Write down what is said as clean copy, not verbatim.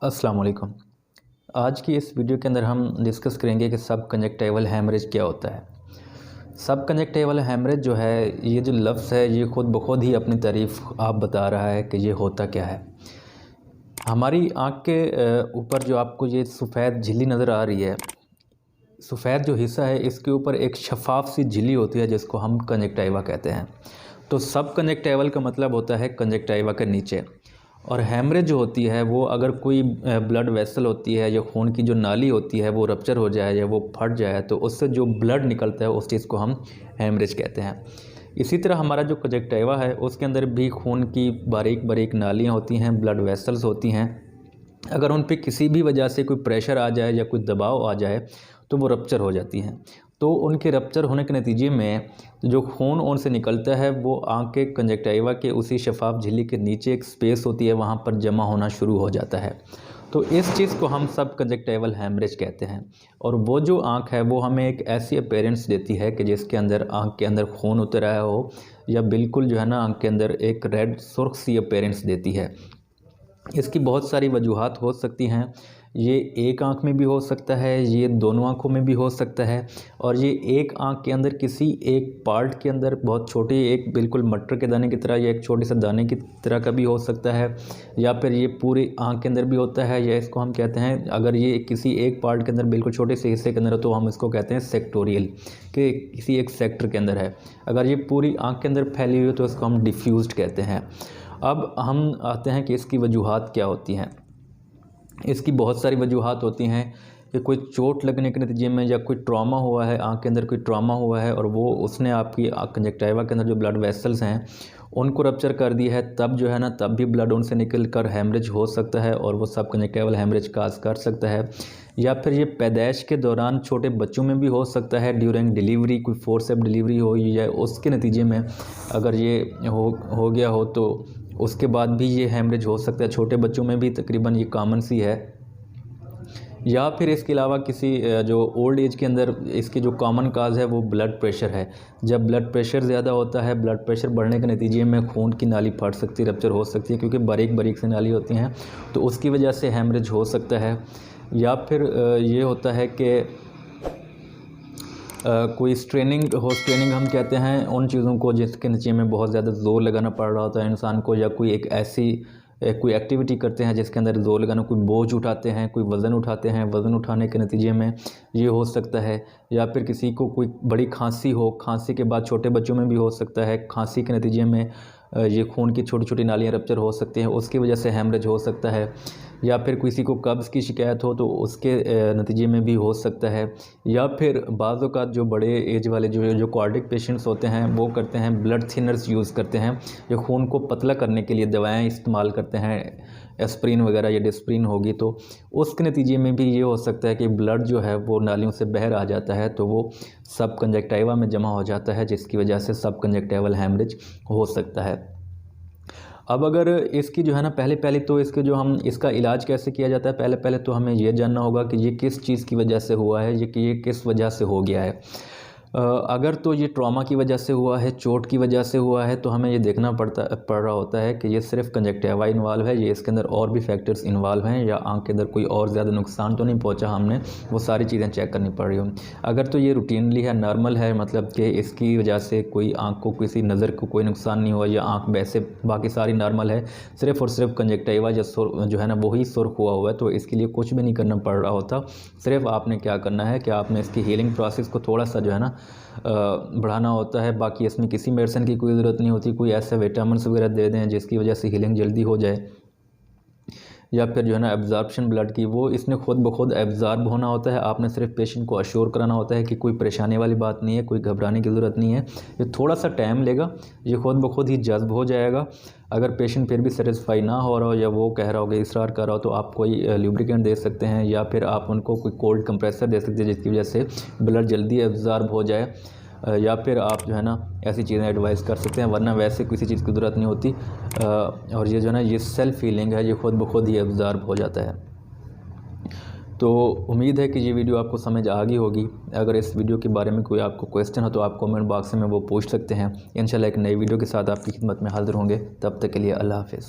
अस्सलाम वालेकुम। आज की इस वीडियो के अंदर हम डिस्कस करेंगे कि सब कंजक्टिवल हैमरेज क्या होता है। सब कंजक्टिवल हैमरेज जो है, ये जो लफ्ज़ है ये ख़ुद ब खुद ही अपनी तारीफ़ आप बता रहा है कि ये होता क्या है। हमारी आँख के ऊपर जो आपको ये सफ़ेद झिल्ली नज़र आ रही है, सफ़ेद जो हिस्सा है इसके ऊपर एक शफ़ाफ़ सी झिल्ली होती है जिसको हम कंजक्टिवा कहते हैं। तो सब कंजक्टिवल का मतलब होता है कंजक्टिवा के नीचे। और हैमरेज जो होती है वो अगर कोई ब्लड वेसल होती है या खून की जो नाली होती है वो रप्चर हो जाए या वो फट जाए तो उससे जो ब्लड निकलता है उस चीज़ को हम हैमरेज कहते हैं। इसी तरह हमारा जो कंजक्टिवा है उसके अंदर भी खून की बारीक बारीक नालियाँ होती हैं, ब्लड वेसल्स होती हैं। अगर उन पे किसी भी वजह से कोई प्रेशर आ जाए या कोई दबाव आ जाए तो वो रप्चर हो जाती हैं। तो उनके रप्चर होने के नतीजे में जो खून उनसे निकलता है वो आँख के कंजक्टिवा के उसी शफाफ झिल्ली के नीचे एक स्पेस होती है, वहाँ पर जमा होना शुरू हो जाता है। तो इस चीज़ को हम सब कंजक्टिवल हैमरेज कहते हैं। और वो जो आँख है वो हमें एक ऐसी अपीयरेंस देती है कि जिसके अंदर आँख के अंदर खून उतर आया हो या बिल्कुल जो है ना आँख के अंदर एक रेड सुर्ख सी अपीयरेंस देती है। इसकी बहुत सारी वजूहात हो सकती हैं। ये एक आँख में भी हो सकता है, ये दोनों आँखों में भी हो सकता है, और ये एक आँख के अंदर किसी एक पार्ट के अंदर बहुत छोटी, एक बिल्कुल मटर के दाने की तरह या एक छोटे से दाने की तरह का भी हो सकता है, या फिर ये पूरी आँख के अंदर भी होता है, या इसको हम कहते हैं अगर ये किसी एक पार्ट के अंदर बिल्कुल छोटे से हिस्से के अंदर है तो हम इसको कहते हैं सेक्टोरियल, कि किसी एक सेक्टर के अंदर है। अगर ये पूरी आँख के अंदर फैली हुई है तो इसको हम डिफ्यूज्ड कहते हैं। अब हम आते हैं कि इसकी वजूहात क्या होती हैं। इसकी बहुत सारी वजूहात होती हैं कि कोई चोट लगने के नतीजे में या कोई ट्रॉमा हुआ है, आँख के अंदर कोई ट्रॉमा हुआ है और वो उसने आपकी कंजक्टिवा के अंदर जो ब्लड वेसल्स हैं उनको रप्चर कर दिया है, तब जो है ना तब भी ब्लड उनसे निकल कर हैमरेज हो सकता है और वो सब कंजक्टिवल हैमरेज काज कर सकता है। या फिर ये पैदाइश के दौरान छोटे बच्चों में भी हो सकता है, ड्यूरिंग डिलीवरी कोई फोर्सेप डिलीवरी हो या उसके नतीजे में अगर ये हो गया हो तो उसके बाद भी ये हैमरेज हो सकता है। छोटे बच्चों में भी तकरीबन ये कॉमन सी है। या फिर इसके अलावा किसी जो ओल्ड एज के अंदर इसकी जो कॉमन काज है वो ब्लड प्रेशर है। जब ब्लड प्रेशर ज़्यादा होता है, ब्लड प्रेशर बढ़ने के नतीजे में खून की नाली फट सकती है, रप्चर हो सकती है, क्योंकि बारीक बारीक से नाली होती हैं, तो उसकी वजह से हैमरेज हो सकता है। या फिर ये होता है कि कोई स्ट्रेनिंग हम कहते हैं उन चीज़ों को जिसके नीचे में बहुत ज़्यादा ज़ोर लगाना पड़ रहा होता है इंसान को, या कोई एक ऐसी कोई एक्टिविटी करते हैं जिसके अंदर ज़ोर लगाना, कोई बोझ उठाते हैं, कोई वज़न उठाते हैं, वज़न उठाने के नतीजे में ये हो सकता है। या फिर किसी को कोई बड़ी खांसी हो, खांसी के बाद छोटे बच्चों में भी हो सकता है, खांसी के नतीजे में ये खून की छोटी छोटी नालियाँ रप्चर हो सकती हैं, उसकी वजह से हैमरेज हो सकता है। या फिर किसी को कब्ज़ की शिकायत हो तो उसके नतीजे में भी हो सकता है। या फिर बाज़ औक़ात जो बड़े एज वाले जो कार्डिक पेशेंट्स होते हैं वो करते हैं ब्लड थिनर्स यूज़ करते हैं, जो खून को पतला करने के लिए दवाएं इस्तेमाल करते हैं, एस्प्रिन वगैरह या डिस्प्रिन होगी, तो उसके नतीजे में भी ये हो सकता है कि ब्लड जो है वो नालियों से बाहर आ जाता है, तो वो सब कंजक्टिवा में जमा हो जाता है, जिसकी वजह से सब कंजक्टिवल हैमरेज हो सकता है। अब अगर इसकी जो है ना पहले तो इसके जो हम इसका इलाज कैसे किया जाता है, पहले तो हमें ये जानना होगा कि ये किस चीज़ की वजह से हुआ है, ये किस वजह से हो गया है। अगर तो ये ट्रॉमा की वजह से हुआ है, चोट की वजह से हुआ है, तो हमें ये देखना पड़ रहा होता है कि ये सिर्फ कंजक्टिवा इन्वॉल्व है, ये इसके अंदर और भी फैक्टर्स इन्वॉल्व हैं, या आँख के अंदर कोई और ज़्यादा नुकसान तो नहीं पहुंचा, हमने वो सारी चीज़ें चेक करनी पड़ रही हों। अगर तो ये रूटीनली है, नॉर्मल है, मतलब कि इसकी वजह से कोई आँख को किसी नज़र को कोई नुकसान नहीं हुआ, या आँख वैसे बाकी सारी नॉर्मल है, सिर्फ़ और सिर्फ कंजक्टिवा या जो है ना वही सुर्ख हुआ है, तो इसके लिए कुछ भी नहीं करना पड़ रहा होता। सिर्फ आपने क्या करना है कि आपने इसकी हीलिंग प्रोसेस को थोड़ा सा जो है ना बढ़ाना होता है। बाकी इसमें किसी मेडिसिन की कोई ज़रूरत नहीं होती, कोई ऐसे विटामिन्स वगैरह दे दें जिसकी वजह से हीलिंग जल्दी हो जाए। या फिर जो है ना एब्जॉर्प्शन ब्लड की, वो इसने खुद ब खुद एब्जॉर्ब होना होता है। आपने सिर्फ पेशेंट को अश्योर कराना होता है कि कोई परेशानी वाली बात नहीं है, कोई घबराने की ज़रूरत नहीं है, ये थोड़ा सा टाइम लेगा, ये खुद ब खुद ही जज्ब हो जाएगा। अगर पेशेंट फिर भी सेटिस्फाई ना हो रहा हो या वो कह रहा हो कि इसरार कर रहा हो, तो आप कोई ल्यूब्रिकेंट दे सकते हैं, या फिर आप उनको कोई कोल्ड कंप्रेसर दे सकते हैं जिसकी वजह से ब्लड जल्दी एब्जॉर्ब हो जाए। या फिर आप जो है ना ऐसी चीज़ें एडवाइस कर सकते हैं, वरना वैसे किसी चीज़ की ज़रूरत नहीं होती। और ये जो है ना ये सेल्फ हीलिंग है, ये खुद ब खुद ही एब्जॉर्ब हो जाता है। तो उम्मीद है कि ये वीडियो आपको समझ आ गई होगी। अगर इस वीडियो के बारे में कोई आपको क्वेश्चन हो तो आप कमेंट बॉक्स में वो पूछ सकते हैं। इंशाल्लाह एक नई वीडियो के साथ आपकी खिदमत में हाज़िर होंगे। तब तक के लिए अल्लाह हाफ़िज़।